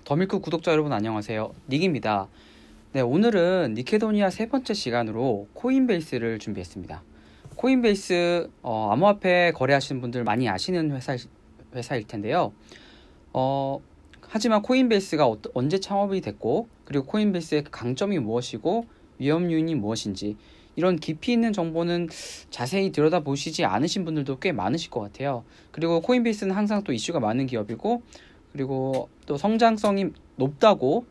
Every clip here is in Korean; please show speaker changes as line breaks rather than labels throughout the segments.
더밀크 구독자 여러분 안녕하세요. 닉입니다. 네, 오늘은 니케도니아 세 번째 시간으로 코인베이스를 준비했습니다. 코인베이스 암호화폐 거래하시는 분들 많이 아시는 회사일 텐데요. 하지만 코인베이스가 언제 창업이 됐고, 그리고 코인베이스의 강점이 무엇이고 위험 요인이 무엇인지, 이런 깊이 있는 정보는 자세히 들여다보시지 않으신 분들도 꽤 많으실 것 같아요. 그리고 코인베이스는 항상 또 이슈가 많은 기업이고, 그리고 또 성장성이 높다고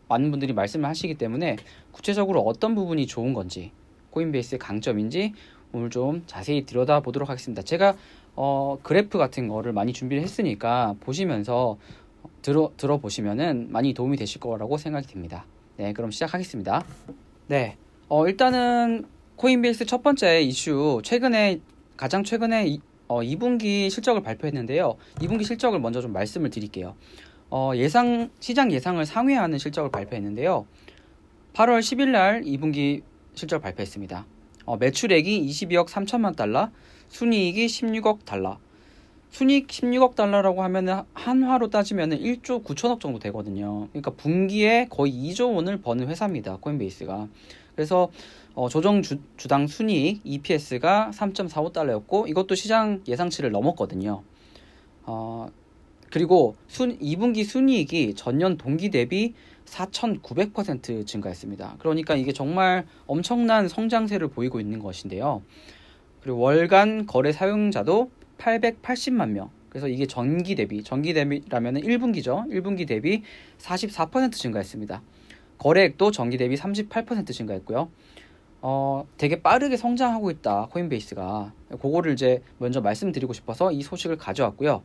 많은 분들이 말씀을 하시기 때문에 구체적으로 어떤 부분이 좋은 건지, 코인베이스의 강점인지 오늘 좀 자세히 들여다보도록 하겠습니다. 제가 그래프 같은 거를 많이 준비를 했으니까 보시면서 들어보시면은 많이 도움이 되실 거라고 생각이 듭니다. 네, 그럼 시작하겠습니다. 네, 일단은 코인베이스 첫 번째 이슈, 가장 최근에 2분기 실적을 발표했는데요. 2분기 실적을 먼저 좀 말씀을 드릴게요. 시장 예상을 상회하는 실적을 발표했는데요. 8월 10일 날 2분기 실적을 발표했습니다. 매출액이 22억 3천만 달러, 순이익이 16억 달러. 순이익 16억 달러라고 하면은 한화로 따지면은 1조 9천억 정도 되거든요. 그러니까 분기에 거의 2조 원을 버는 회사입니다. 코인베이스가. 그래서 조정 주당 순이익 EPS가 3.45달러였고 이것도 시장 예상치를 넘었거든요. 그리고 2분기 순이익이 전년 동기 대비 4,900% 증가했습니다. 그러니까 이게 정말 엄청난 성장세를 보이고 있는 것인데요. 그리고 월간 거래 사용자도 880만 명. 그래서 이게 전기 대비라면은 1분기죠. 1분기 대비 44% 증가했습니다. 거래액도 전기 대비 38% 증가했고요. 되게 빠르게 성장하고 있다, 코인베이스가. 그거를 이제 먼저 말씀드리고 싶어서 이 소식을 가져왔고요.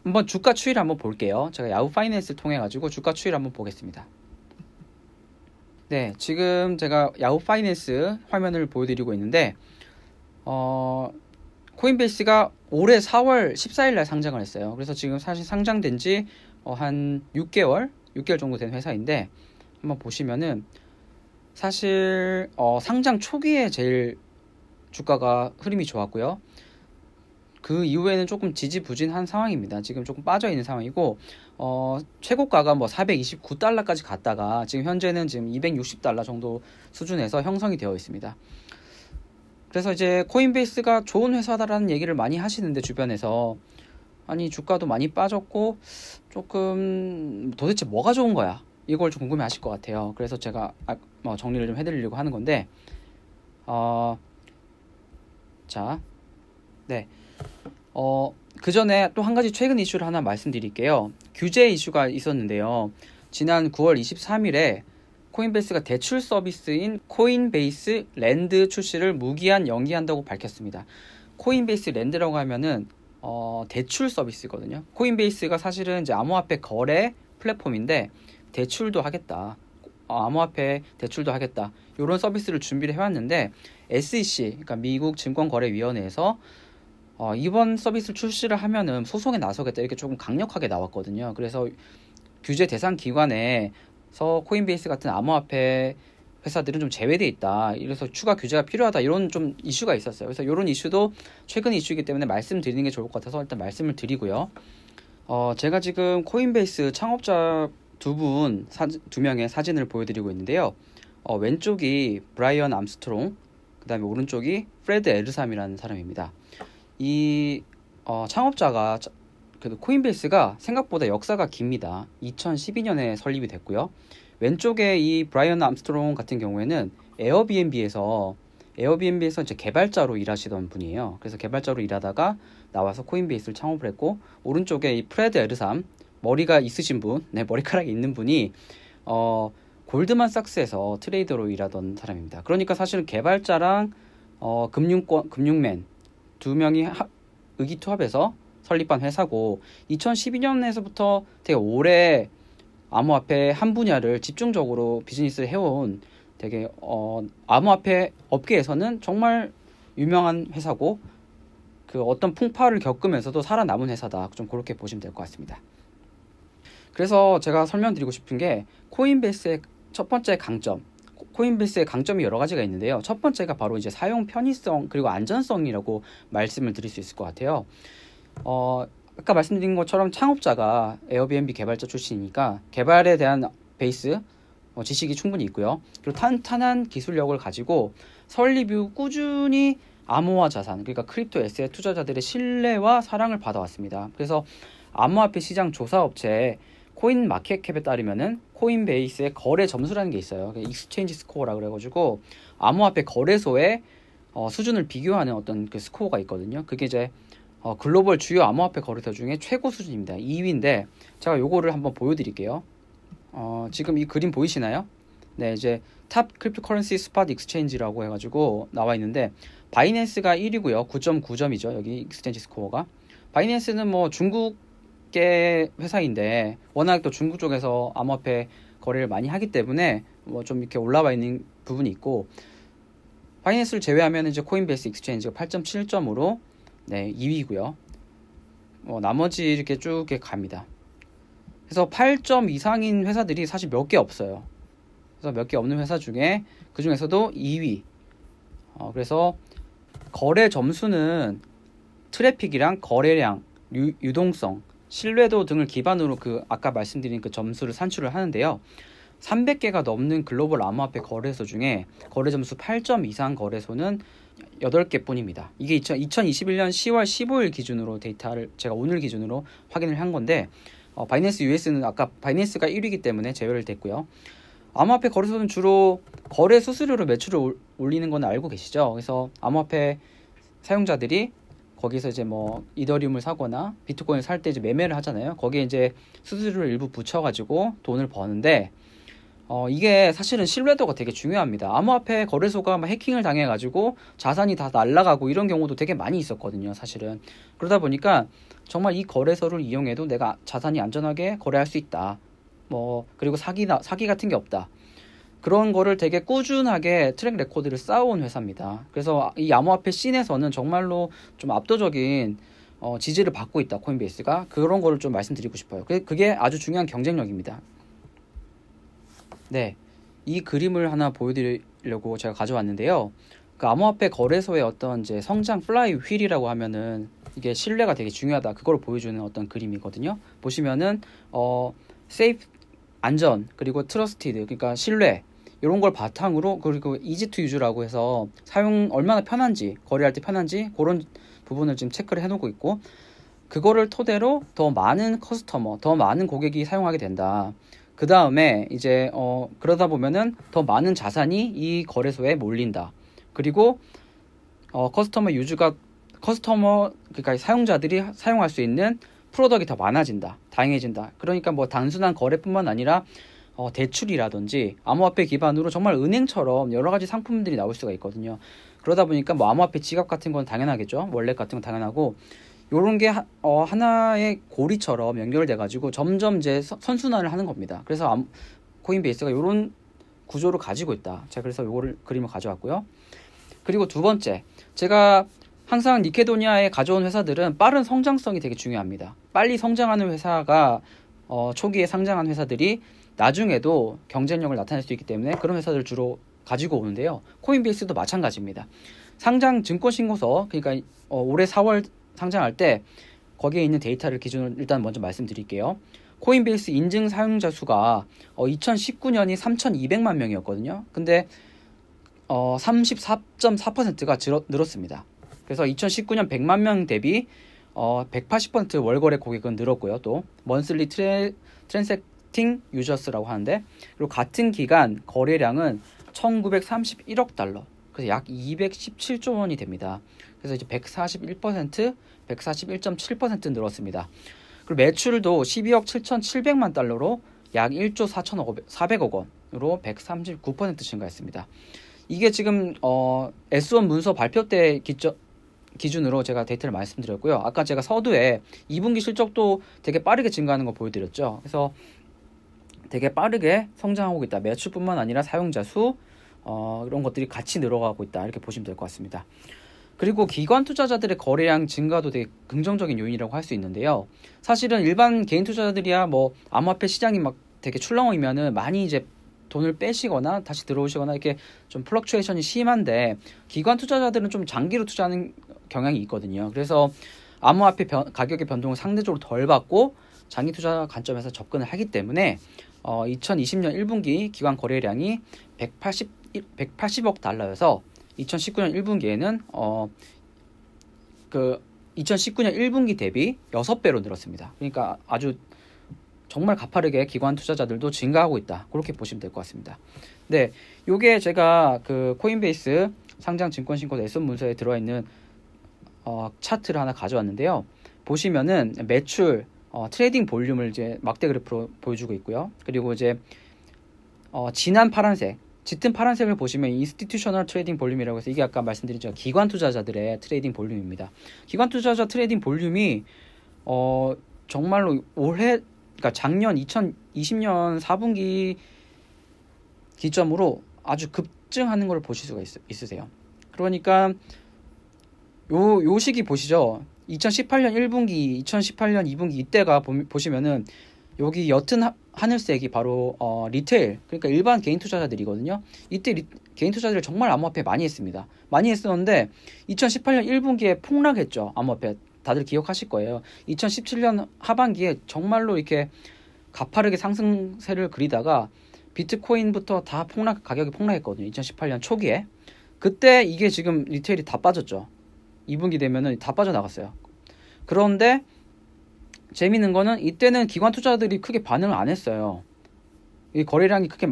한번 주가 추이를 한번 볼게요. 제가 야후 파이낸스를 통해 가지고 주가 추이를 한번 보겠습니다. 네, 지금 제가 야후 파이낸스 화면을 보여드리고 있는데, 코인베이스가 올해 4월 14일 날 상장을 했어요. 그래서 지금 사실 상장된 지 한 6개월 정도 된 회사인데, 한번 보시면은 사실 상장 초기에 제일 주가가 흐름이 좋았고요. 그 이후에는 조금 지지부진한 상황입니다. 지금 조금 빠져 있는 상황이고, 최고가가 뭐 429달러까지 갔다가 지금 현재는 지금 260달러 정도 수준에서 형성이 되어 있습니다. 그래서 이제 코인베이스가 좋은 회사다라는 얘기를 많이 하시는데, 주변에서 아니 주가도 많이 빠졌고 조금 도대체 뭐가 좋은 거야, 이걸 좀 궁금해 하실 것 같아요. 그래서 제가 정리를 좀 해드리려고 하는 건데, 그 전에 또 한 가지 최근 이슈를 하나 말씀드릴게요. 규제 이슈가 있었는데요. 지난 9월 23일에 코인베이스가 대출 서비스인 코인베이스 랜드 출시를 무기한 연기한다고 밝혔습니다. 코인베이스 랜드라고 하면은 대출 서비스거든요. 코인베이스가 사실은 이제 암호화폐 거래 플랫폼인데 대출도 하겠다, 암호화폐 대출도 하겠다, 이런 서비스를 준비를 해왔는데, SEC, 그러니까 미국 증권거래위원회에서 이번 서비스를 출시를 하면은 소송에 나서겠다, 이렇게 조금 강력하게 나왔거든요. 그래서 규제 대상 기관에서 코인베이스 같은 암호화폐 회사들은 좀 제외돼 있다, 이래서 추가 규제가 필요하다, 이런 좀 이슈가 있었어요. 그래서 이런 이슈도 최근 이슈이기 때문에 말씀드리는 게 좋을 것 같아서 일단 말씀을 드리고요. 제가 지금 코인베이스 창업자 두 명의 사진을 보여드리고 있는데요. 왼쪽이 브라이언 암스트롱, 그 다음에 오른쪽이 프레드 에르삼이라는 사람입니다. 이 창업자가, 코인베이스가 생각보다 역사가 깁니다. 2012년에 설립이 됐고요. 왼쪽에 이 브라이언 암스트롱 같은 경우에는 에어비앤비에서 이제 개발자로 일하시던 분이에요. 그래서 개발자로 일하다가 나와서 코인베이스를 창업을 했고, 오른쪽에 이 프레드 에르삼, 머리가 있으신 분, 머리카락이 있는 분이 골드만삭스에서 트레이더로 일하던 사람입니다. 그러니까 사실은 개발자랑 금융맨 두 명이 의기투합해서 설립한 회사고, 2012년에서부터 되게 오래 암호화폐 한 분야를 집중적으로 비즈니스를 해온 되게 암호화폐 업계에서는 정말 유명한 회사고, 그 어떤 풍파를 겪으면서도 살아남은 회사다, 좀 그렇게 보시면 될 것 같습니다. 그래서 제가 설명드리고 싶은 게, 코인베이스의 첫 번째 강점, 코인베이스의 강점이 여러 가지가 있는데요. 첫 번째가 바로 이제 사용 편의성 그리고 안전성이라고 말씀을 드릴 수 있을 것 같아요. 아까 말씀드린 것처럼 창업자가 에어비앤비 개발자 출신이니까 개발에 대한 베이스 지식이 충분히 있고요. 그리고 탄탄한 기술력을 가지고 설립 이후 꾸준히 암호화 자산, 그러니까 크립토 에셋 투자자들의 신뢰와 사랑을 받아왔습니다. 그래서 암호화폐 시장 조사업체 코인마켓캡에 따르면은 코인베이스의 거래 점수라는 게 있어요. 익스체인지 스코어라 그래가지고 암호화폐 거래소의 수준을 비교하는 어떤 그 스코어가 있거든요. 그게 이제 글로벌 주요 암호화폐 거래소 중에 최고 수준입니다. 2위인데 제가 요거를 한번 보여드릴게요. 지금 이 그림 보이시나요? 네, 이제 탑 크립토커런시 스팟 익스체인지라고 해가지고 나와 있는데 바이낸스가 1위고요. 9.9점이죠. 여기 익스체인지 스코어가. 바이낸스는 뭐 중국계 회사인데 워낙 또 중국 쪽에서 암호화폐 거래를 많이 하기 때문에 뭐 좀 이렇게 올라와 있는 부분이 있고, 바이낸스를 제외하면 이제 코인베이스 익스체인지가 8.7점으로 네, 2위고요. 나머지 이렇게 쭉 이렇게 갑니다. 그래서 8점 이상인 회사들이 사실 몇 개 없어요. 그래서 몇 개 없는 회사 중에 그 중에서도 2위. 그래서 거래 점수는 트래픽이랑 거래량, 유동성, 신뢰도 등을 기반으로 그 아까 말씀드린 그 점수를 산출을 하는데요. 300개가 넘는 글로벌 암호화폐 거래소 중에 거래 점수 8점 이상 거래소는 8개 뿐입니다. 이게 2021년 10월 15일 기준으로 데이터를 제가 오늘 기준으로 확인을 한 건데 바이낸스 US는 아까 바이낸스가 1위이기 때문에 제외를 됐고요. 암호화폐 거래소는 주로 거래 수수료로 매출을 올리는 건 알고 계시죠? 그래서 암호화폐 사용자들이 거기서 이제 뭐 이더리움을 사거나 비트코인을 살 때 이제 매매를 하잖아요. 거기에 이제 수수료를 일부 붙여가지고 돈을 버는데 이게 사실은 신뢰도가 되게 중요합니다. 암호화폐 거래소가 막 해킹을 당해가지고 자산이 다 날아가고 이런 경우도 되게 많이 있었거든요, 사실은. 그러다 보니까 정말 이 거래소를 이용해도 내가 자산이 안전하게 거래할 수 있다. 그리고 사기 같은 게 없다. 그런 거를 되게 꾸준하게 트랙 레코드를 쌓아온 회사입니다. 그래서 이 암호화폐 씬에서는 정말로 좀 압도적인 지지를 받고 있다, 코인베이스가. 그런 거를 좀 말씀드리고 싶어요. 그게 아주 중요한 경쟁력입니다. 네, 이 그림을 하나 보여드리려고 제가 가져왔는데요. 그 암호화폐 거래소의 어떤 이제 성장 플라이 휠이라고 하면은 이게 신뢰가 되게 중요하다. 그걸 보여주는 어떤 그림이거든요. 보시면은 세이프, 안전, 그리고 트러스티드, 그러니까 신뢰, 이런 걸 바탕으로, 그리고 이지 투 유즈라고 해서 사용 얼마나 편한지, 거래할 때 편한지 그런 부분을 지금 체크를 해놓고 있고, 그거를 토대로 더 많은 커스터머, 더 많은 고객이 사용하게 된다. 그 다음에 이제 그러다 보면은 더 많은 자산이 이 거래소에 몰린다. 그리고 커스터머, 그러니까 사용자들이 사용할 수 있는 프로덕이 더 많아진다, 다양해진다. 그러니까 뭐 단순한 거래뿐만 아니라 대출이라든지 암호화폐 기반으로 정말 은행처럼 여러 가지 상품들이 나올 수가 있거든요. 그러다 보니까 뭐 암호화폐 지갑 같은 건 당연하겠죠. 월렛 같은 건 당연하고, 요런 게 하나의 고리처럼 연결돼 가지고 점점 이제 선순환을 하는 겁니다. 그래서 코인베이스가 요런 구조를 가지고 있다. 제가 그래서 요거를 그림을 가져왔고요. 그리고 두 번째, 제가 항상 니케도니아에 가져온 회사들은 빠른 성장성이 되게 중요합니다. 빨리 성장하는 회사가 초기에 상장한 회사들이 나중에도 경쟁력을 나타낼 수 있기 때문에 그런 회사들을 주로 가지고 오는데요. 코인베이스도 마찬가지입니다. 상장 증권신고서, 그러니까 올해 4월 상장할 때 거기에 있는 데이터를 기준으로 일단 먼저 말씀드릴게요. 코인베이스 인증 사용자 수가 2019년이 3,200만 명이었거든요. 근데 34.4%가 늘었습니다. 그래서 2019년 100만 명 대비 180% 월거래 고객은 늘었고요. 또 먼슬리 트랜섹팅 유저스라고 하는데, 그리고 같은 기간 거래량은 1931억 달러, 그래서 약 217조 원이 됩니다. 그래서 이제 141% 늘었습니다. 그리고 매출도 12억 7,700만 달러로 약 1조 4,400억 원으로 139% 증가했습니다. 이게 지금 S1 문서 발표 때 기준으로 제가 데이터를 말씀드렸고요. 아까 제가 서두에 2분기 실적도 되게 빠르게 증가하는 거 보여드렸죠. 그래서 되게 빠르게 성장하고 있다. 매출뿐만 아니라 사용자 수, 이런 것들이 같이 늘어가고 있다. 이렇게 보시면 될 것 같습니다. 그리고 기관 투자자들의 거래량 증가도 되게 긍정적인 요인이라고 할 수 있는데요. 사실은 일반 개인 투자자들이야 뭐 암호화폐 시장이 막 되게 출렁이면은 많이 이제 돈을 빼시거나 다시 들어오시거나 이렇게 좀 플럭추에이션이 심한데, 기관 투자자들은 좀 장기로 투자하는 경향이 있거든요. 그래서 암호화폐 가격의 변동을 상대적으로 덜 받고 장기 투자 관점에서 접근을 하기 때문에 2020년 1분기 기관 거래량이 180억 달러여서 2019년 1분기에는 2019년 1분기 대비 6배로 늘었습니다. 그러니까 아주 정말 가파르게 기관 투자자들도 증가하고 있다. 그렇게 보시면 될 것 같습니다. 네, 요게 제가 그 코인베이스 상장 증권신고 S1 문서에 들어있는 차트를 하나 가져왔는데요. 보시면은 매출, 트레이딩 볼륨을 이제 막대 그래프로 보여주고 있고요. 그리고 이제 진한 파란색, 짙은 파란색을 보시면 인스티튜셔널 트레이딩 볼륨이라고 해서 이게 아까 말씀드린 기관 투자자들의 트레이딩 볼륨입니다. 기관 투자자 트레이딩 볼륨이 정말로 올해, 그러니까 작년 2020년 4분기 기점으로 아주 급증하는 걸 보실 수가 있으세요. 그러니까 요 시기 보시죠. 2018년 1분기, 2018년 2분기 이때가 보시면은 여기 옅은 하늘색이 바로 리테일, 그러니까 일반 개인 투자자들이거든요. 이때 개인 투자들을 정말 암호화폐 많이 했습니다. 많이 했었는데 2018년 1분기에 폭락했죠. 암호화폐 다들 기억하실 거예요. 2017년 하반기에 정말로 이렇게 가파르게 상승세를 그리다가 비트코인부터 다 가격이 폭락했거든요. 2018년 초기에. 그때 이게 지금 리테일이 다 빠졌죠. 2분기 되면은 다 빠져나갔어요. 그런데 재미있는 거는 이때는 기관 투자자들이 크게 반응을 안 했어요. 이 거래량이 크게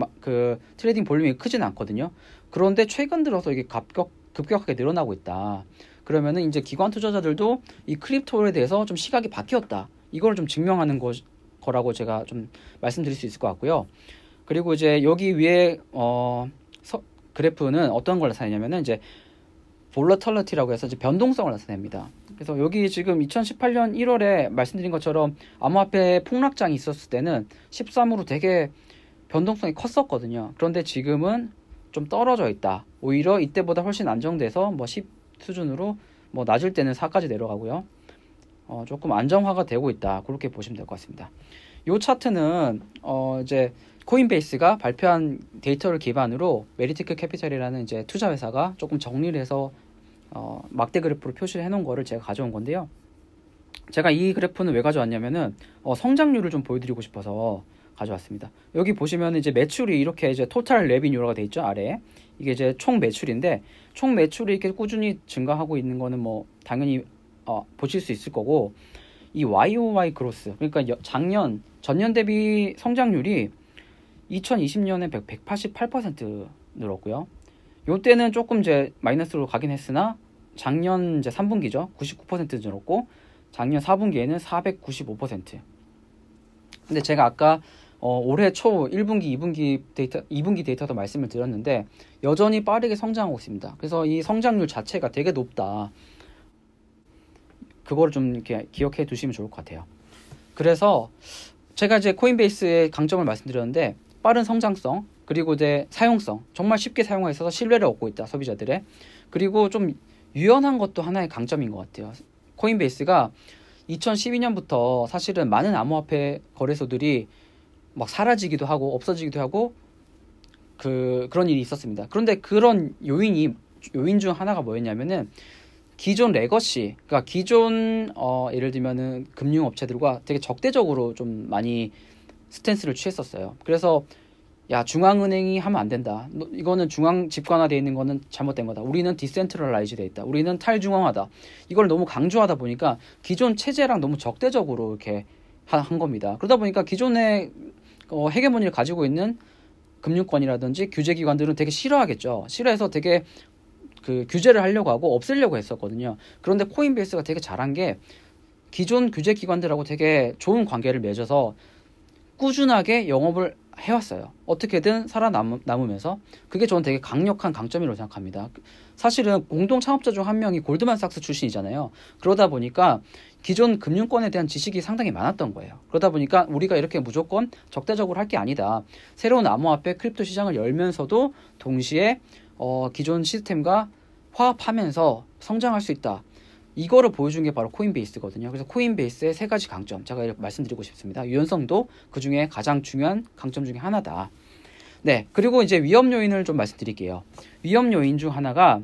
트레이딩 볼륨이 크진 않거든요. 그런데 최근 들어서 이게 급격하게 늘어나고 있다. 그러면은 이제 기관 투자자들도 이 크립토에 대해서 좀 시각이 바뀌었다. 이걸 좀 증명하는 거라고 제가 좀 말씀드릴 수 있을 것 같고요. 그리고 이제 여기 위에 그래프는 어떤 걸 나타내냐면은 이제 볼러털리티라고 해서 이제 변동성을 나타냅니다. 그래서 여기 지금 2018년 1월에 말씀드린 것처럼 암호화폐 폭락장이 있었을 때는 13으로 되게 변동성이 컸었거든요. 그런데 지금은 좀 떨어져 있다. 오히려 이때보다 훨씬 안정돼서 뭐 10 수준으로 뭐 낮을 때는 4까지 내려가고요. 조금 안정화가 되고 있다. 그렇게 보시면 될 것 같습니다. 이 차트는 이제 코인베이스가 발표한 데이터를 기반으로 메리티크 캐피탈이라는 이제 투자 회사가 조금 정리를 해서 막대 그래프로 표시를 해놓은 거를 제가 가져온 건데요. 제가 이 그래프는 왜 가져왔냐면은 성장률을 좀 보여드리고 싶어서 가져왔습니다. 여기 보시면 이제 매출이 이렇게 이제 토탈 레비뉴라고 돼 있죠, 아래에. 이게 이제 총 매출인데 총 매출이 이렇게 꾸준히 증가하고 있는 거는 뭐 당연히 보실 수 있을 거고, 이 YOY 그로스, 그러니까 전년 대비 성장률이 2020년에 188% 늘었고요. 요때는 조금 이제 마이너스로 가긴 했으나 작년 이제 3분기죠. 99% 늘었고 작년 4분기에는 495%. 근데 제가 아까 올해 초 1분기, 2분기 데이터도 말씀을 드렸는데 여전히 빠르게 성장하고 있습니다. 그래서 이 성장률 자체가 되게 높다. 그거를 좀 이렇게 기억해 두시면 좋을 것 같아요. 그래서 제가 이제 코인베이스의 강점을 말씀드렸는데 빠른 성장성, 그리고 이제 사용성, 정말 쉽게 사용할 수 있어서 신뢰를 얻고 있다, 소비자들의. 그리고 좀 유연한 것도 하나의 강점인 것 같아요. 코인베이스가 2012년부터 사실은 많은 암호화폐 거래소들이 막 사라지기도 하고 없어지기도 하고 그런 일이 있었습니다. 그런데 그런 요인 중 하나가 뭐였냐면은 기존 레거시, 그러니까 기존 예를 들면은 금융업체들과 되게 적대적으로 좀 많이 스탠스를 취했었어요. 그래서 야, 중앙은행이 하면 안 된다. 이거는 중앙 집권화되어 있는 거는 잘못된 거다. 우리는 디센트럴라이즈 되어 있다. 우리는 탈중앙화다. 이걸 너무 강조하다 보니까 기존 체제랑 너무 적대적으로 이렇게 한 겁니다. 그러다 보니까 기존의 헤게모니를 가지고 있는 금융권이라든지 규제기관들은 되게 싫어하겠죠. 싫어해서 되게 규제를 하려고 하고 없애려고 했었거든요. 그런데 코인베이스가 되게 잘한 게 기존 규제기관들하고 되게 좋은 관계를 맺어서 꾸준하게 영업을 해왔어요. 어떻게든 살아남으면서. 그게 저는 되게 강력한 강점이라고 생각합니다. 사실은 공동 창업자 중 한 명이 골드만삭스 출신이잖아요. 그러다 보니까 기존 금융권에 대한 지식이 상당히 많았던 거예요. 그러다 보니까 우리가 이렇게 무조건 적대적으로 할 게 아니다. 새로운 암호화폐 크립토 시장을 열면서도 동시에 기존 시스템과 화합하면서 성장할 수 있다. 이거를 보여준 게 바로 코인베이스거든요. 그래서 코인베이스의 세 가지 강점, 제가 말씀드리고 싶습니다. 유연성도 그 중에 가장 중요한 강점 중에 하나다. 네, 그리고 이제 위험 요인을 좀 말씀드릴게요. 위험 요인 중 하나가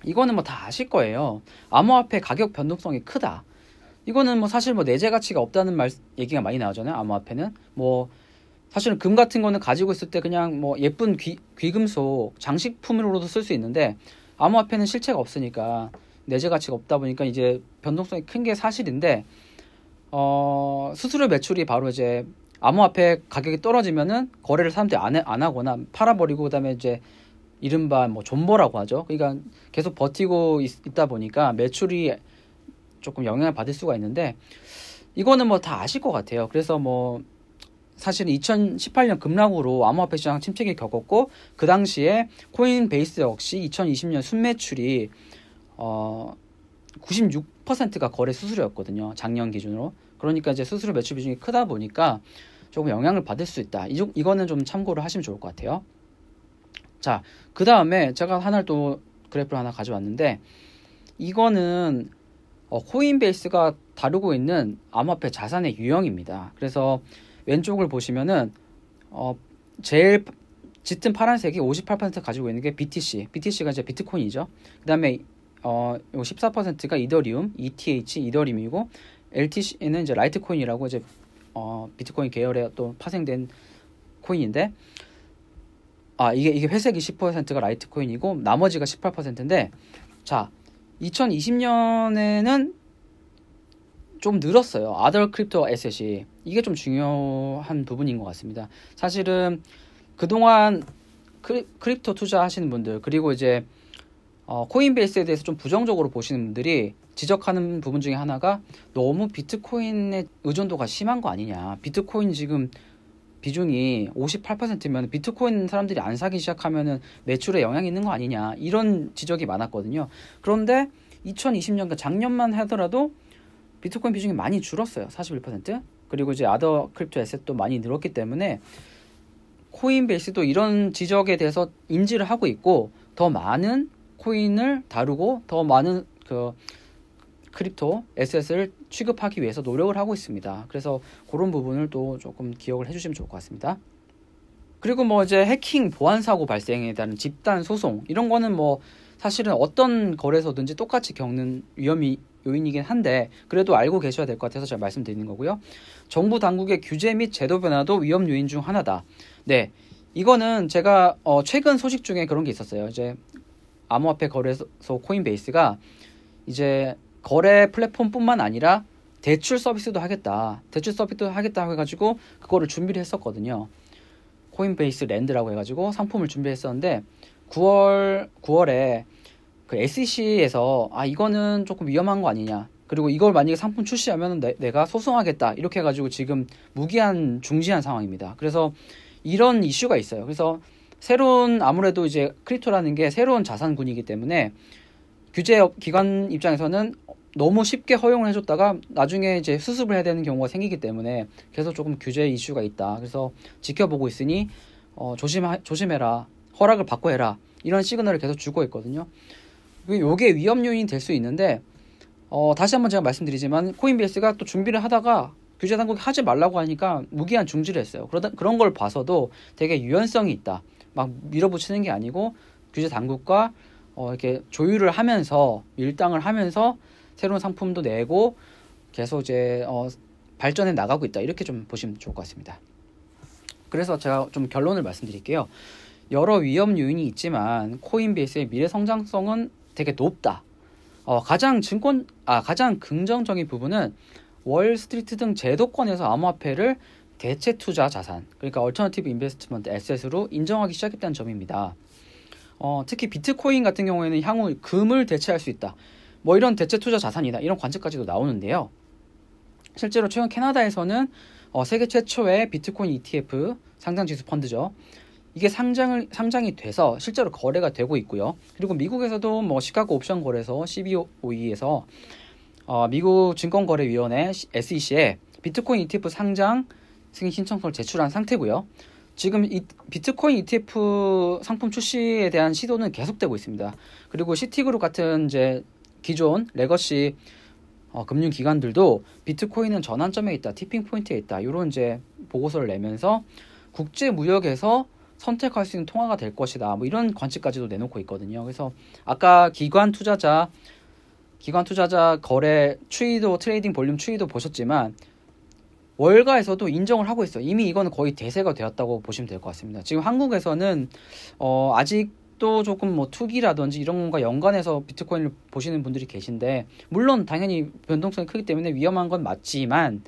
이거는 뭐 다 아실 거예요. 암호화폐 가격 변동성이 크다. 이거는 뭐 사실 뭐 내재 가치가 없다는 얘기가 많이 나오잖아요. 암호화폐는 뭐 사실은 금 같은 거는 가지고 있을 때 그냥 뭐 예쁜 귀금속 장식품으로도 쓸 수 있는데, 암호화폐는 실체가 없으니까 내재 가치가 없다 보니까 이제 변동성이 큰 게 사실인데, 수수료 매출이 바로 이제 암호화폐 가격이 떨어지면은 거래를 사람들이 안 하거나 팔아버리고, 그다음에 이제 이른바 뭐 존버라고 하죠. 그러니까 계속 버티고 있다 보니까 매출이 조금 영향을 받을 수가 있는데, 이거는 뭐 다 아실 것 같아요. 그래서 뭐 사실은 2018년 급락으로 암호화폐 시장 침체기 겪었고, 그 당시에 코인베이스 역시 2020년 순매출이 96%가 거래 수수료였거든요. 작년 기준으로. 그러니까 이제 수수료 매출 비중이 크다 보니까 조금 영향을 받을 수 있다. 이거는 좀 참고를 하시면 좋을 것 같아요. 자, 그 다음에 제가 하나를 또 그래프를 하나 가져왔는데, 이거는 코인베이스가 다루고 있는 암호화폐 자산의 유형입니다. 그래서 왼쪽을 보시면은 제일 짙은 파란색이 58% 가지고 있는 게 BTC가 이제 비트코인이죠. 그 다음에 14%가 이더리움, ETH 이더리움이고, LTC는 이제 라이트코인이라고 이제 비트코인 계열에 또 파생된 코인인데, 이게 회색이 10%가 라이트코인이고 나머지가 18%인데, 자, 2020년에는 좀 늘었어요. Other Crypto Asset이. 이게 좀 중요한 부분인 것 같습니다. 사실은 그동안 크립토 투자하시는 분들, 그리고 이제 코인베이스에 대해서 좀 부정적으로 보시는 분들이 지적하는 부분 중에 하나가, 너무 비트코인의 의존도가 심한 거 아니냐. 비트코인 지금 비중이 58%면 비트코인 사람들이 안 사기 시작하면은 매출에 영향이 있는 거 아니냐, 이런 지적이 많았거든요. 그런데 2020년 작년만 하더라도 비트코인 비중이 많이 줄었어요. 41%. 그리고 이제 아더 크립토 에셋도 많이 늘었기 때문에 코인베이스도 이런 지적에 대해서 인지를 하고 있고, 더 많은 코인을 다루고 더 많은 그 크립토 에셋을 취급하기 위해서 노력을 하고 있습니다. 그래서 그런 부분을 또 조금 기억을 해주시면 좋을 것 같습니다. 그리고 뭐 이제 해킹 보안 사고 발생에 대한 집단 소송, 이런 거는 뭐 사실은 어떤 거래소든지 똑같이 겪는 위험이 요인이긴 한데, 그래도 알고 계셔야 될 것 같아서 제가 말씀드리는 거고요. 정부 당국의 규제 및 제도 변화도 위험 요인 중 하나다. 네, 이거는 제가 최근 소식 중에 그런 게 있었어요. 이제 암호화폐 거래소 코인베이스가 이제 거래 플랫폼뿐만 아니라 대출 서비스도 하겠다 해가지고 그거를 준비를 했었거든요. 코인베이스 랜드라고 해가지고 상품을 준비했었는데, 9월에 그 SEC에서 이거는 조금 위험한 거 아니냐, 그리고 이걸 만약에 상품 출시하면 내가 소송하겠다, 이렇게 해가지고 지금 무기한 중지한 상황입니다. 그래서 이런 이슈가 있어요. 그래서 아무래도 이제 크립토라는 게 새로운 자산군이기 때문에 규제 기관 입장에서는 너무 쉽게 허용을 해줬다가 나중에 이제 수습을 해야 되는 경우가 생기기 때문에 계속 조금 규제 이슈가 있다. 그래서 지켜보고 있으니 조심해라, 허락을 받고 해라, 이런 시그널을 계속 주고 있거든요. 이게 위험 요인이 될 수 있는데, 다시 한번 제가 말씀드리지만 코인베이스가 또 준비를 하다가 규제 당국이 하지 말라고 하니까 무기한 중지를 했어요. 그런 걸 봐서도 되게 유연성이 있다. 막 밀어붙이는 게 아니고 규제 당국과 이렇게 조율을 하면서 밀당을 하면서 새로운 상품도 내고 계속 이제 발전해 나가고 있다, 이렇게 좀 보시면 좋을 것 같습니다. 그래서 제가 좀 결론을 말씀드릴게요. 여러 위험 요인이 있지만 코인베이스의 미래 성장성은 되게 높다. 가장 긍정적인 부분은 월스트리트 등 제도권에서 암호화폐를 대체 투자 자산, 그러니까 얼터너티브 인베스트먼트 에셋으로 인정하기 시작했다는 점입니다. 특히 비트코인 같은 경우에는 향후 금을 대체할 수 있다, 뭐 이런 대체 투자 자산이다, 이런 관측까지도 나오는데요. 실제로 최근 캐나다에서는 세계 최초의 비트코인 ETF 상장지수 펀드죠. 이게 상장이 돼서 실제로 거래가 되고 있고요. 그리고 미국에서도 뭐 시카고 옵션 거래소 CBOE에서 미국 증권거래위원회 SEC에 비트코인 ETF 상장 승인 신청서를 제출한 상태고요. 지금 이 비트코인 ETF 상품 출시에 대한 시도는 계속되고 있습니다. 그리고 시티그룹 같은 이제 기존 레거시 금융기관들도 비트코인은 전환점에 있다, 티핑 포인트에 있다, 이런 이제 보고서를 내면서 국제 무역에서 선택할 수 있는 통화가 될 것이다. 뭐 이런 관측까지도 내놓고 있거든요. 그래서 아까 기관 투자자 거래 추이도, 트레이딩 볼륨 추이도 보셨지만 월가에서도 인정을 하고 있어요. 이미 이거는 거의 대세가 되었다고 보시면 될 것 같습니다. 지금 한국에서는 아직도 조금 뭐 투기라든지 이런 것과 연관해서 비트코인을 보시는 분들이 계신데, 물론 당연히 변동성이 크기 때문에 위험한 건 맞지만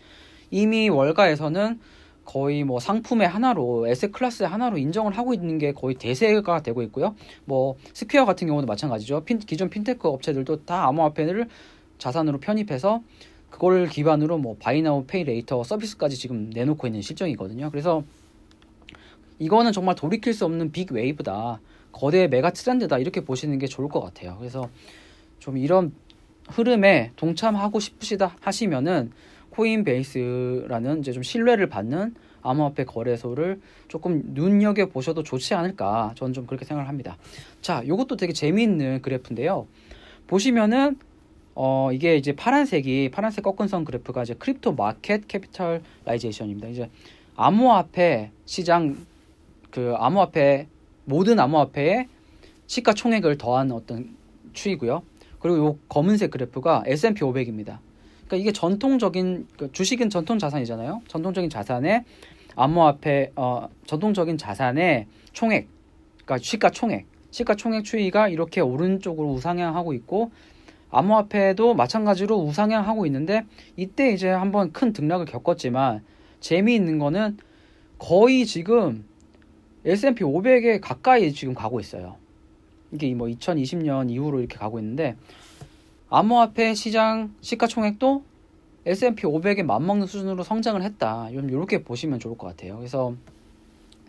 이미 월가에서는 거의 뭐 상품의 하나로, 에셋 클래스의 하나로 인정을 하고 있는 게 거의 대세가 되고 있고요. 뭐 스퀘어 같은 경우도 마찬가지죠. 기존 핀테크 업체들도 다 암호화폐를 자산으로 편입해서 그걸 기반으로 뭐 바이 나우 페이 레이터 서비스까지 지금 내놓고 있는 실정이거든요. 그래서 이거는 정말 돌이킬 수 없는 빅 웨이브다, 거대 메가 트렌드다, 이렇게 보시는 게 좋을 것 같아요. 그래서 좀 이런 흐름에 동참하고 싶으시다 하시면은 코인베이스라는 이제 좀 신뢰를 받는 암호화폐 거래소를 조금 눈여겨 보셔도 좋지 않을까, 저는 좀 그렇게 생각을 합니다. 자, 요것도 되게 재미있는 그래프인데요. 보시면은 이게 이제 파란색 꺾은선 그래프가 이제 크립토 마켓 캐피털라이제이션입니다. 이제 암호화폐 시장, 그 모든 암호화폐의 시가총액을 더한 어떤 추이고요. 그리고 요 검은색 그래프가 S&P 500입니다. 그러니까 이게 전통적인, 주식은 전통 자산이잖아요. 전통적인 자산의 암호화폐, 전통적인 자산의 총액, 그러니까 시가총액 추이가 이렇게 오른쪽으로 우상향하고 있고, 암호화폐도 마찬가지로 우상향하고 있는데, 이때 이제 한번 큰 등락을 겪었지만 재미있는 거는 거의 지금 S&P 500에 가까이 지금 가고 있어요. 이게 뭐 2020년 이후로 이렇게 가고 있는데, 암호화폐 시장 시가총액도 S&P 500에 맞먹는 수준으로 성장을 했다. 이렇게 보시면 좋을 것 같아요. 그래서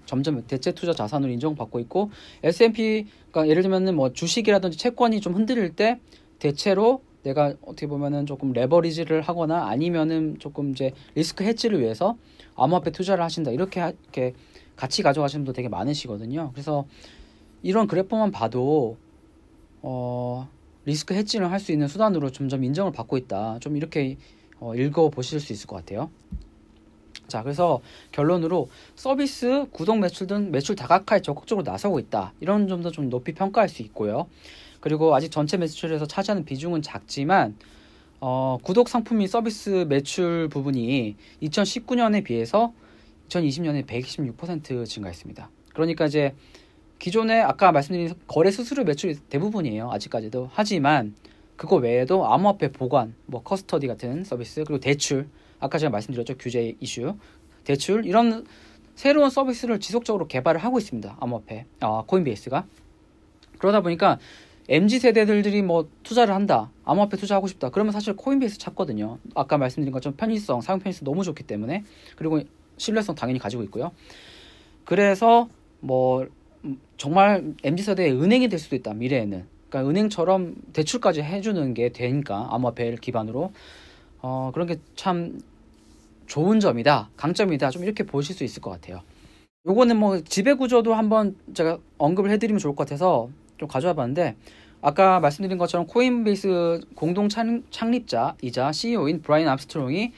점점 대체 투자 자산으로 인정받고 있고, S&P가 예를 들면은 뭐 주식이라든지 채권이 좀 흔들릴 때 대체로 내가 어떻게 보면은 조금 레버리지를 하거나 아니면은 조금 이제 리스크 해지를 위해서 암호화폐 투자를 하신다, 이렇게 같이 가져가시는 분도 되게 많으시거든요. 그래서 이런 그래프만 봐도 리스크 해지를 할 수 있는 수단으로 점점 인정을 받고 있다, 좀 이렇게 읽어 보실 수 있을 것 같아요. 자, 그래서 결론으로 서비스, 구독 매출 등 매출 다각화에 적극적으로 나서고 있다, 이런 점도 좀 높이 평가할 수 있고요. 그리고 아직 전체 매출에서 차지하는 비중은 작지만 구독 상품 및 서비스 매출 부분이 2019년에 비해서 2020년에 126% 증가했습니다. 그러니까 이제 기존에 아까 말씀드린 거래 수수료 매출이 대부분이에요, 아직까지도. 하지만 그거 외에도 암호화폐 보관, 뭐 커스터디 같은 서비스, 그리고 대출, 아까 제가 말씀드렸죠, 규제 이슈, 대출, 이런 새로운 서비스를 지속적으로 개발을 하고 있습니다, 암호화폐, 코인베이스가. 그러다 보니까 MZ세대들이 뭐 투자를 한다, 암호화폐 투자하고 싶다, 그러면 사실 코인베이스 찾거든요. 아까 말씀드린 것처럼 편의성, 사용 편의성 너무 좋기 때문에, 그리고 신뢰성 당연히 가지고 있고요. 그래서 뭐 정말 MZ세대의 은행이 될 수도 있다, 미래에는. 그러니까 은행처럼 대출까지 해주는 게 되니까, 암호화폐를 기반으로. 그런 게 참 좋은 점이다, 강점이다, 좀 이렇게 보실 수 있을 것 같아요. 요거는 뭐 지배구조도 한번 제가 언급을 해드리면 좋을 것 같아서 좀 가져와 봤는데, 아까 말씀드린 것처럼 코인베이스 공동 창립자이자 CEO인 브라이언 암스트롱이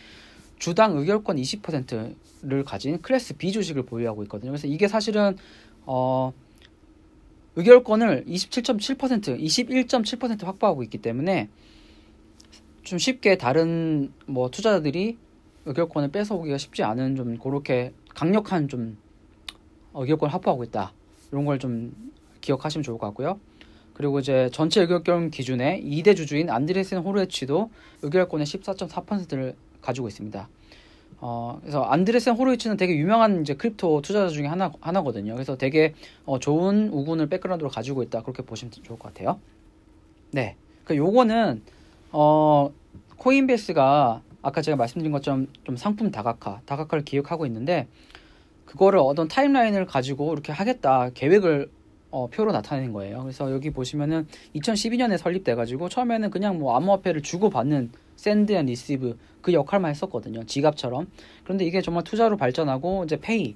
주당 의결권 20%를 가진 클래스 B 주식을 보유하고 있거든요. 그래서 이게 사실은 의결권을 21.7% 확보하고 있기 때문에 좀 쉽게 다른 뭐 투자자들이 의결권을 뺏어오기가 쉽지 않은, 좀 그렇게 강력한 좀 의결권을 확보하고 있다, 이런 걸 좀 기억하시면 좋을 것 같고요. 그리고 이제 전체 의결권 기준에 2대 주주인 안드레센 호르헤치도 의결권의 14.4%를 가지고 있습니다. 그래서 안드레센 호르헤치는 되게 유명한 이제 크립토 투자자 중에 하나거든요. 그래서 되게 좋은 우군을 백그라운드로 가지고 있다, 그렇게 보시면 좋을 것 같아요. 네, 그러니까 요거는 코인베이스가 아까 제가 말씀드린 것처럼 좀 상품 다각화를 기획하고 있는데, 그거를 어떤 타임라인을 가지고 이렇게 하겠다 계획을 표로 나타내는 거예요. 그래서 여기 보시면은 2012년에 설립돼가지고 처음에는 그냥 뭐 암호화폐를 주고받는 샌드 앤 리시브 그 역할만 했었거든요, 지갑처럼. 그런데 이게 정말 투자로 발전하고 이제 페이,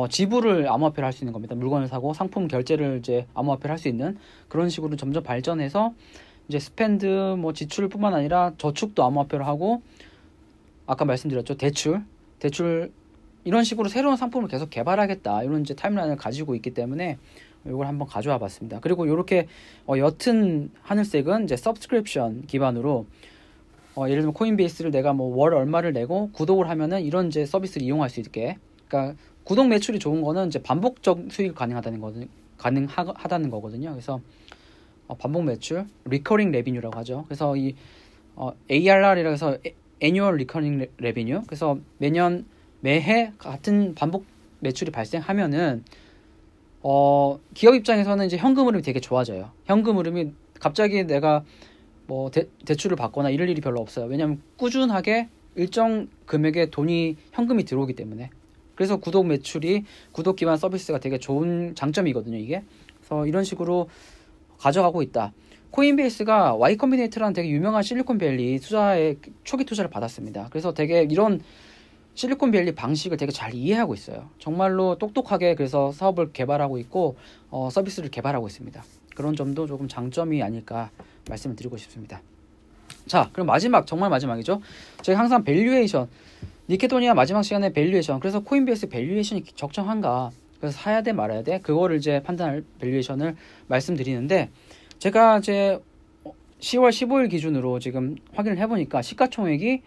지불을 암호화폐로 할 수 있는 겁니다. 물건을 사고 상품 결제를 이제 암호화폐로 할 수 있는 그런 식으로 점점 발전해서 이제 스펜드, 뭐 지출뿐만 아니라 저축도 암호화폐로 하고, 아까 말씀드렸죠, 대출 이런 식으로 새로운 상품을 계속 개발하겠다 이런 이제 타임라인을 가지고 있기 때문에 이걸 한번 가져와 봤습니다. 그리고 이렇게 옅은 하늘색은 이제 서브스크립션 기반으로 예를 들면 코인베이스를 내가 뭐 월 얼마를 내고 구독을 하면은 이런 이제 서비스를 이용할 수 있게, 그러니까 구독 매출이 좋은 거는 이제 반복적 수익 가능하다는 거거든요. 그래서 반복 매출, 리커링 레비뉴라고 하죠. 그래서 이 ARR이라고 해서 Annual Recurring Revenue. 그래서 매해 같은 반복 매출이 발생하면은 기업 입장에서는 이제 현금 흐름이 되게 좋아져요. 현금 흐름이 갑자기 내가 뭐 대출을 받거나 이럴 일이 별로 없어요. 왜냐하면 꾸준하게 일정 금액의 현금이 들어오기 때문에. 그래서 구독 매출이 구독 기반 서비스가 되게 좋은 장점이거든요, 이게. 그래서 이런 식으로 가져가고 있다. 코인베이스가 Y 컴비네이트라는 되게 유명한 실리콘밸리 초기 투자를 받았습니다. 그래서 되게 이런 실리콘밸리 방식을 되게 잘 이해하고 있어요. 정말로 똑똑하게 그래서 사업을 개발하고 있고 서비스를 개발하고 있습니다. 그런 점도 조금 장점이 아닐까 말씀을 드리고 싶습니다. 자, 그럼 정말 마지막이죠. 제가 항상 밸류에이션, 니케도니아 마지막 시간에 밸류에이션, 그래서 코인베이스 밸류에이션이 적정한가, 그래서 사야 돼 말아야 돼, 그거를 이제 판단할 밸류에이션을 말씀드리는데, 제가 이제 10월 15일 기준으로 지금 확인을 해보니까 시가총액이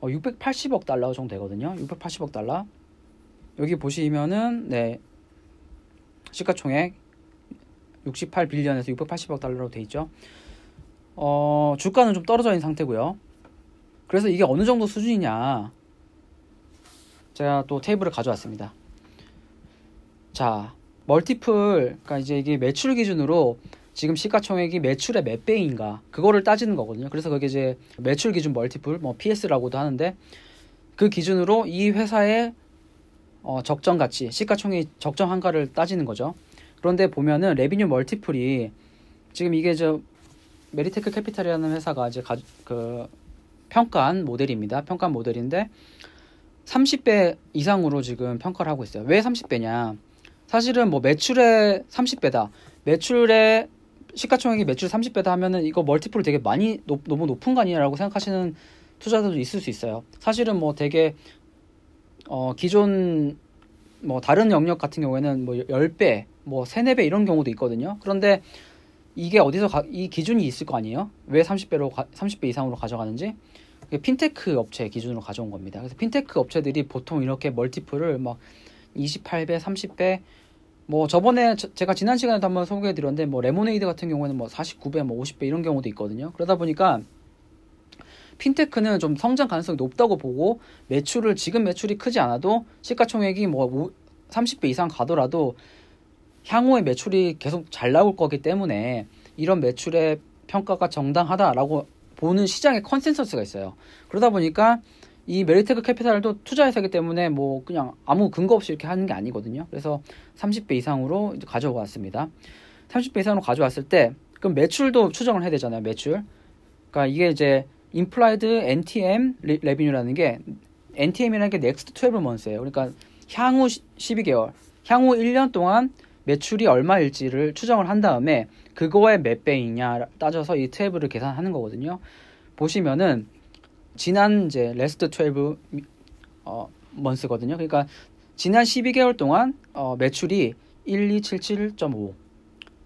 680억 달러 정도 되거든요. 680억 달러. 여기 보시면은 네, 시가총액 68빌리언에서 680억 달러로 돼 있죠. 주가는 좀 떨어져 있는 상태고요. 그래서 이게 어느 정도 수준이냐, 제가 또 테이블을 가져왔습니다. 자, 멀티플, 그러니까 이제 이게 매출 기준으로 지금 시가총액이 매출의 몇 배인가, 그거를 따지는 거거든요. 그래서 그게 이제 매출 기준 멀티플, 뭐 PS라고도 하는데, 그 기준으로 이 회사의 적정 가치, 시가총액이 적정한가를 따지는 거죠. 그런데 보면은 레비뉴 멀티플이 지금 이게 메리테크 캐피탈이라는 회사가 이제 평가한 모델입니다. 평가한 모델인데 30배 이상으로 지금 평가를 하고 있어요. 왜 30배냐? 사실은 뭐 매출의 30배다. 시가총액이 매출 30배다 하면은 이거 멀티플을 되게 너무 높은 거 아니냐라고 생각하시는 투자자도 있을 수 있어요. 사실은 뭐 되게 기존 뭐 다른 영역 같은 경우에는 뭐 10배, 뭐 3, 4배 이런 경우도 있거든요. 그런데 이게 이 기준이 있을 거 아니에요? 왜 30배 이상으로 가져가는지? 핀테크 업체 기준으로 가져온 겁니다. 그래서 핀테크 업체들이 보통 이렇게 멀티플을 막 28배, 30배, 뭐 저번에 제가 지난 시간에도 한번 소개해 드렸는데 뭐 레모네이드 같은 경우에는 뭐 49배, 뭐 50배 이런 경우도 있거든요. 그러다 보니까 핀테크는 좀 성장 가능성이 높다고 보고, 지금 매출이 크지 않아도 시가총액이 뭐 30배 이상 가더라도 향후에 매출이 계속 잘 나올 거기 때문에 이런 매출의 평가가 정당하다라고 보는 시장의 컨센서스가 있어요. 그러다 보니까 이 메리테크 캐피탈도 투자회사이기 때문에 뭐 그냥 아무 근거 없이 이렇게 하는 게 아니거든요. 그래서 30배 이상으로 이제 가져왔습니다. 30배 이상으로 가져왔을 때 그럼 매출도 추정을 해야 되잖아요. 매출. 그러니까 이게 이제 implied NTM revenue라는 게, NTM이라는 게 next 12 months예요. 그러니까 향후 12개월, 향후 1년 동안 매출이 얼마일지를 추정을 한 다음에 그거의 몇 배이냐 따져서 이 테이블을 계산하는 거거든요. 보시면은 지난 이제 last 12 months거든요. 그러니까 지난 12개월 동안 매출이 1277.5.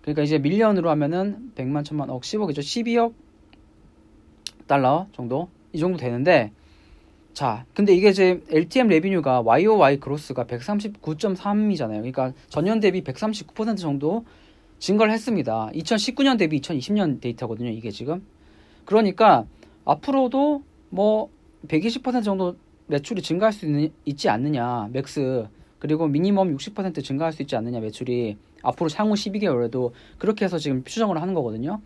그러니까 이제 밀리언으로 하면은 100만, 1000만, 억, 10억이죠. 12억 달러 정도, 이 정도 되는데, 자, 근데 이게 이제 LTM 레비뉴가 YOY 그로스가 139.3이잖아요. 그러니까 전년 대비 139% 정도 증가를 했습니다. 2019년 대비 2020년 데이터거든요, 이게 지금. 그러니까 앞으로도 뭐 120% 정도 매출이 증가할 수 있지 않느냐, 맥스. 그리고 미니멈 60% 증가할 수 있지 않느냐, 매출이. 앞으로 향후 12개월에도 그렇게 해서 지금 추정을 하는 거거든요.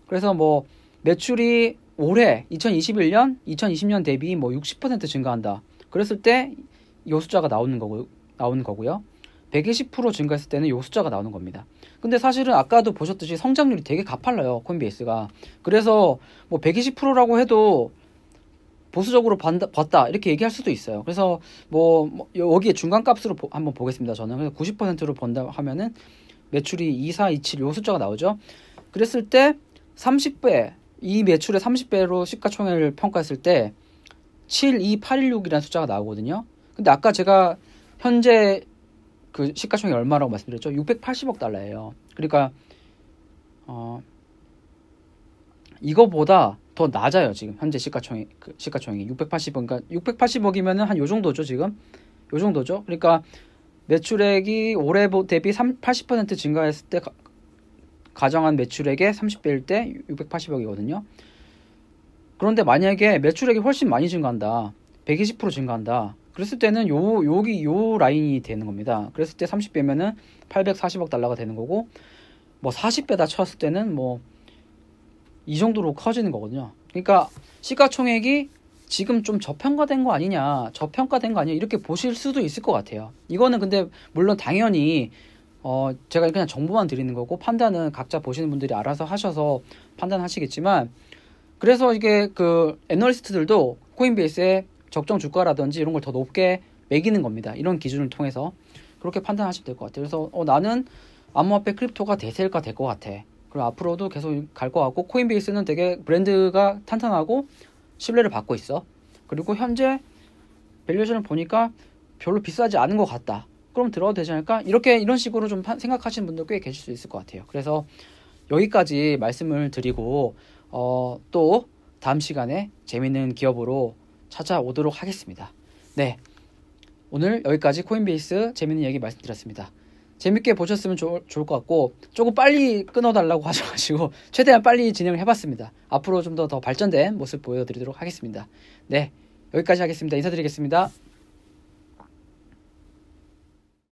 그래서 뭐 매출이 올해 2021년, 2020년 대비 뭐 60% 증가한다. 그랬을 때 이 숫자가 나오는 거고요. 120% 증가했을 때는 이 숫자가 나오는 겁니다. 근데 사실은 아까도 보셨듯이 성장률이 되게 가팔라요, 코인베이스가. 그래서 뭐 120%라고 해도 보수적으로 봤다 이렇게 얘기할 수도 있어요. 그래서 뭐 여기에 중간값으로 한번 보겠습니다. 저는 그래서 90%로 본다 하면은 매출이 2427 요 숫자가 나오죠. 그랬을 때 30배, 이 매출의 30배로 시가총액을 평가했을 때 72816이라는 숫자가 나오거든요. 근데 아까 제가 현재 그 시가총액이 얼마라고 말씀드렸죠? 680억 달러예요. 그러니까 이거보다 더 낮아요. 지금 현재 시가총액이 680억. 그러니까 680억이면은 한 요 정도죠. 지금 요 정도죠. 그러니까 매출액이 올해 대비 80% 증가했을 때 가정한 매출액의 30배일 때 680억이거든요. 그런데 만약에 매출액이 훨씬 많이 증가한다. 120% 증가한다. 그랬을 때는 여기 요 라인이 되는 겁니다. 그랬을 때 30배면은 840억 달러가 되는 거고, 뭐 40배다 쳤을 때는 뭐 이 정도로 커지는 거거든요. 그러니까 시가총액이 지금 좀 저평가된 거 아니냐, 이렇게 보실 수도 있을 것 같아요. 이거는 근데 물론 당연히 제가 그냥 정보만 드리는 거고, 판단은 각자 보시는 분들이 알아서 하셔서 판단하시겠지만, 그래서 이게 그 애널리스트들도 코인베이스의 적정 주가라든지 이런 걸 더 높게 매기는 겁니다. 이런 기준을 통해서 그렇게 판단하시면 될 것 같아요. 그래서 나는 암호화폐 크립토가 대세가 될 것 같아. 그리고 앞으로도 계속 갈 것 같고, 코인베이스는 되게 브랜드가 탄탄하고 신뢰를 받고 있어. 그리고 현재 밸류에이션을 보니까 별로 비싸지 않은 것 같다. 그럼 들어도 되지 않을까? 이런 식으로 좀 생각하시는 분들 꽤 계실 수 있을 것 같아요. 그래서 여기까지 말씀을 드리고 또 다음 시간에 재밌는 기업으로 찾아오도록 하겠습니다. 네, 오늘 여기까지 코인베이스 재밌는 얘기 말씀드렸습니다. 재밌게 보셨으면 좋을 것 같고, 조금 빨리 끊어달라고 하셔가지고 최대한 빨리 진행을 해봤습니다. 앞으로 좀 더 발전된 모습 보여드리도록 하겠습니다. 네, 여기까지 하겠습니다. 인사드리겠습니다.